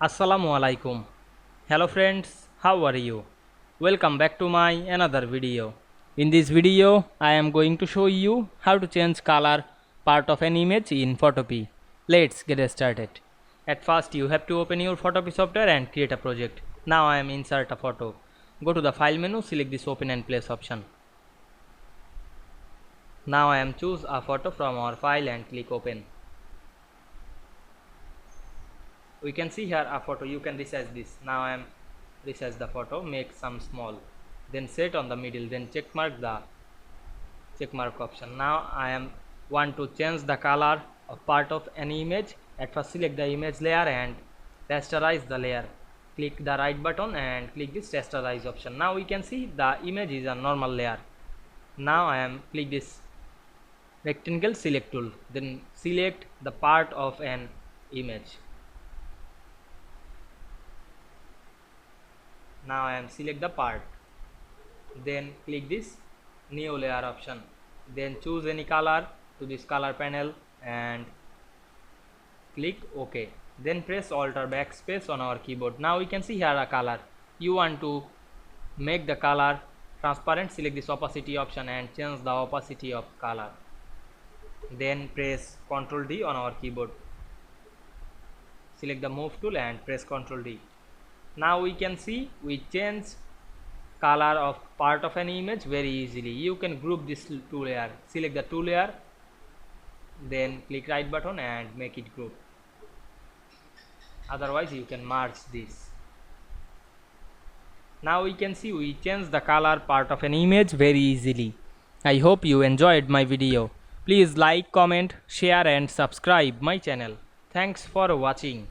Assalamu Walaikum. Hello friends, how are you? Welcome back to my another video. In this video, I am going to show you how to change color part of an image in photopea. Let's get started. At first, you have to open your photopea software and create a project. Now I am insert a photo. Go to the file menu, select this open and place option. Now I am choose a photo from our file and click open. We can see here a photo. You can resize this. Now I am resize the photo, make some small, then set on the middle, then check mark the check mark option. Now I am want to change the color of part of any image. At first select the image layer and rasterize the layer. Click the right button and click this rasterize option. Now we can see the image is a normal layer. Now I am click this rectangle select tool, then select the part of an image. Now I am select the part, then click this new layer option, then choose any color to this color panel and click OK. Then press Alt or backspace on our keyboard. Now we can see here a color. You want to make the color transparent, select this opacity option and change the opacity of color. Then press Ctrl D on our keyboard. Select the move tool and press Ctrl D. Now we can see we change color of part of an image very easily. You can group this two layer. Select the two layer, then click right button and make it group. Otherwise you can merge this. Now we can see we change the color part of an image very easily. I hope you enjoyed my video. Please like, comment, share and subscribe my channel. Thanks for watching.